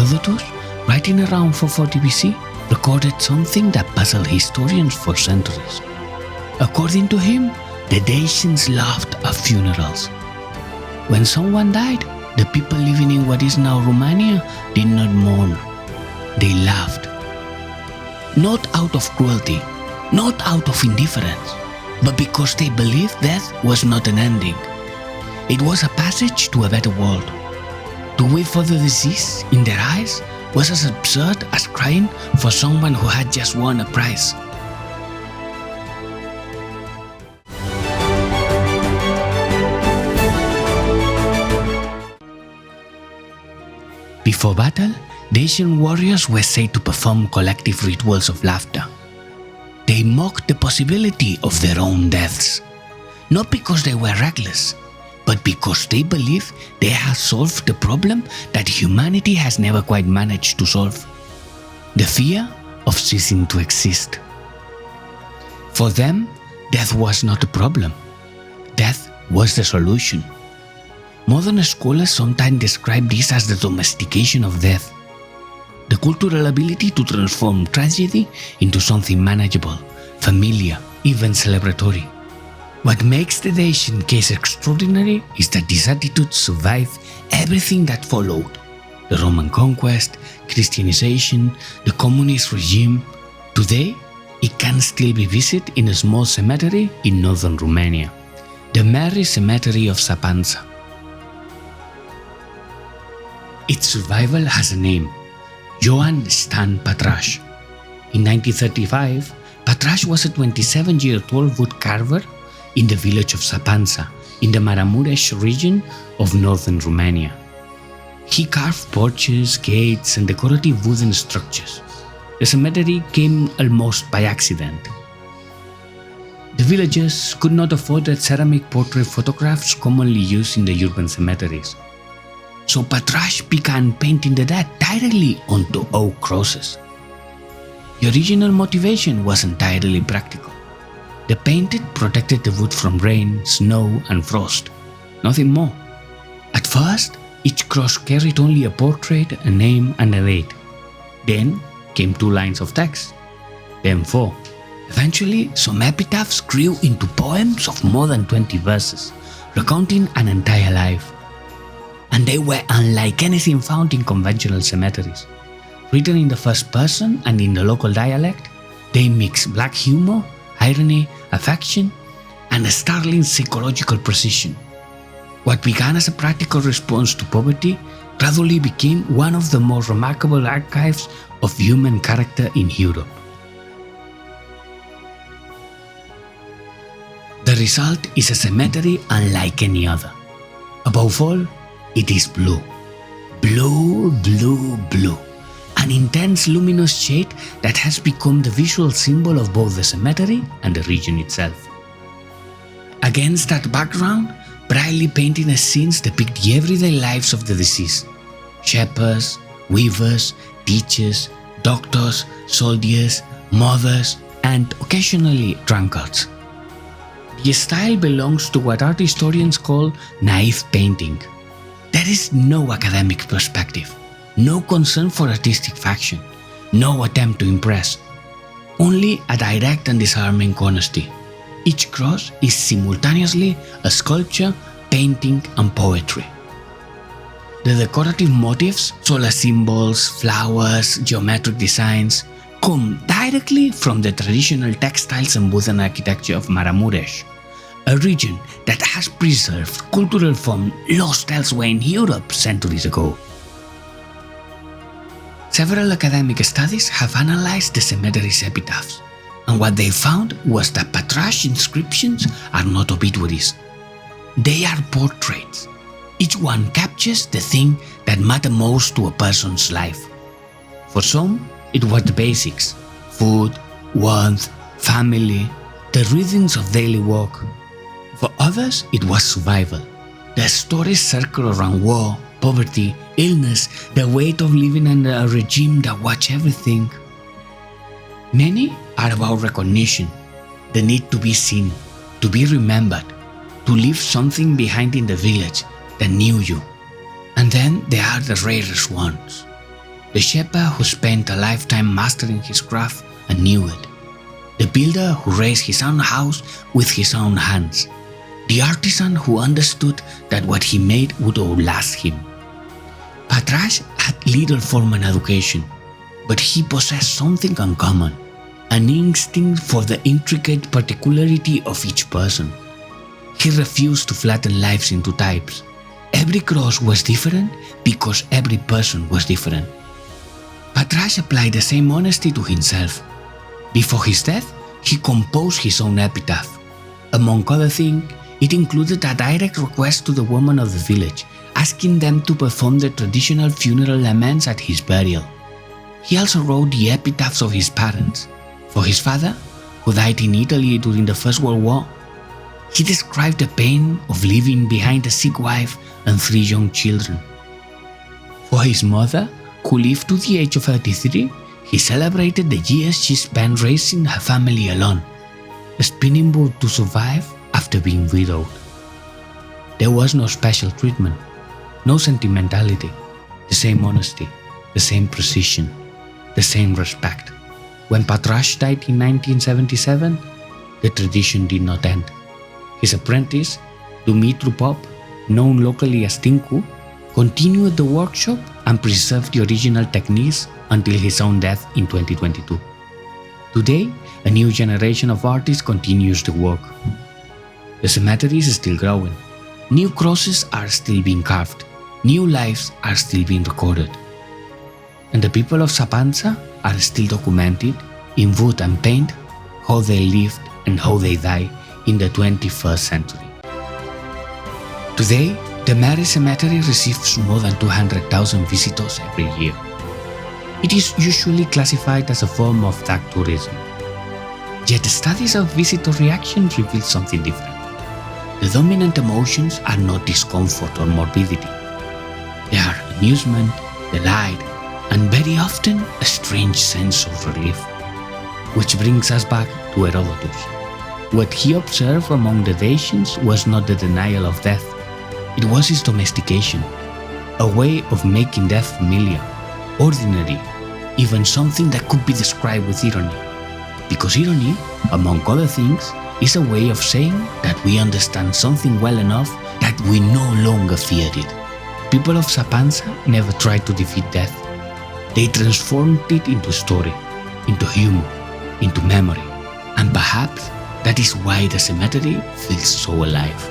Herodotus, writing around 440 BC, recorded something that puzzled historians for centuries. According to him, the Dacians laughed at funerals. When someone died, the people living in what is now Romania did not mourn. They laughed. Not out of cruelty, not out of indifference, but because they believed death was not an ending. It was a passage to a better world. To wait for the deceased in their eyes was as absurd as crying for someone who had just won a prize. Before battle, Dacian warriors were said to perform collective rituals of laughter. They mocked the possibility of their own deaths, not because they were reckless, but because they believed they had solved the problem that humanity has never quite managed to solve: the fear of ceasing to exist. For them, death was not a problem. Death was the solution. Modern scholars sometimes describe this as the domestication of death, the cultural ability to transform tragedy into something manageable, familiar, even celebratory. What makes the Dacian case extraordinary is that this attitude survived everything that followed: the Roman conquest, Christianization, the communist regime. Today, it can still be visited in a small cemetery in northern Romania, the Merry Cemetery of Săpânța. Its survival has a name: Stan Pătraș. In 1935, Pătraș was a 27-year-old woodcarver in the village of Săpânța, in the Maramureș region of northern Romania. He carved porches, gates, and decorative wooden structures. The cemetery came almost by accident. The villagers could not afford the ceramic portrait photographs commonly used in the urban cemeteries. So Pătraș began painting the dead directly onto oak crosses. The original motivation was entirely practical. The painting protected the wood from rain, snow, and frost. Nothing more. At first, each cross carried only a portrait, a name, and a date. Then came 2 lines of text. Then 4. Eventually, some epitaphs grew into poems of more than 20 verses, recounting an entire life. And they were unlike anything found in conventional cemeteries. Written in the first person and in the local dialect, they mix black humor, irony, affection, and a startling psychological precision. What began as a practical response to poverty gradually became one of the most remarkable archives of human character in Europe. The result is a cemetery unlike any other. Above all, it is blue. Blue, blue, blue. An intense luminous shade that has become the visual symbol of both the cemetery and the region itself. Against that background, brightly painted scenes depict the everyday lives of the deceased: shepherds, weavers, teachers, doctors, soldiers, mothers, and occasionally drunkards. The style belongs to what art historians call naive painting. There is no academic perspective, no concern for artistic faction, no attempt to impress, only a direct and disarming honesty. Each cross is simultaneously a sculpture, painting, and poetry. The decorative motifs, solar symbols, flowers, geometric designs, come directly from the traditional textiles and wooden architecture of Maramureș, a region that has preserved cultural form lost elsewhere in Europe centuries ago. Several academic studies have analyzed the cemetery's epitaphs, and what they found was that Pătraș inscriptions are not obituaries. They are portraits. Each one captures the thing that matters most to a person's life. For some, it was the basics: food, warmth, family, the rhythms of daily work. For others, it was survival. Their stories circle around war, poverty, illness, the weight of living under a regime that watched everything. Many are about recognition, the need to be seen, to be remembered, to leave something behind in the village that knew you. And then there are the rarest ones, The shepherd who spent a lifetime mastering his craft and knew it. The builder who raised his own house with his own hands. The artisan who understood that what he made would outlast him. Pătraș had little formal education, but he possessed something uncommon, an instinct for the intricate particularity of each person. He refused to flatten lives into types. Every cross was different because every person was different. Pătraș applied the same honesty to himself. Before his death, he composed his own epitaph. Among other things, it included a direct request to the women of the village, asking them to perform the traditional funeral laments at his burial. He also wrote the epitaphs of his parents. For his father, who died in Italy during the First World War, he described the pain of leaving behind a sick wife and 3 young children. For his mother, who lived to the age of 33, he celebrated the years she spent raising her family alone, spinning wool to survive after being widowed. There was no special treatment, no sentimentality, the same honesty, the same precision, the same respect. When Pătraș died in 1977, the tradition did not end. His apprentice, Dumitru Pop, known locally as Tinku, continued the workshop and preserved the original techniques until his own death in 2022. Today, a new generation of artists continues the work. The cemetery is still growing. New crosses are still being carved. New lives are still being recorded. And the people of Săpânța are still documented in wood and paint how they lived and how they died in the 21st century. Today, the Merry Cemetery receives more than 200,000 visitors every year. It is usually classified as a form of dark tourism. Yet studies of visitor reactions reveal something different. The dominant emotions are not discomfort or morbidity. They are amusement, delight, and very often a strange sense of relief. Which brings us back to Herodotus. What he observed among the Dacians was not the denial of death. It was its domestication, a way of making death familiar, ordinary, even something that could be described with irony. Because irony, among other things, is a way of saying that we understand something well enough that we no longer fear it. People of Săpânța never tried to defeat death. They transformed it into story, into humor, into memory, and perhaps that is why the cemetery feels so alive.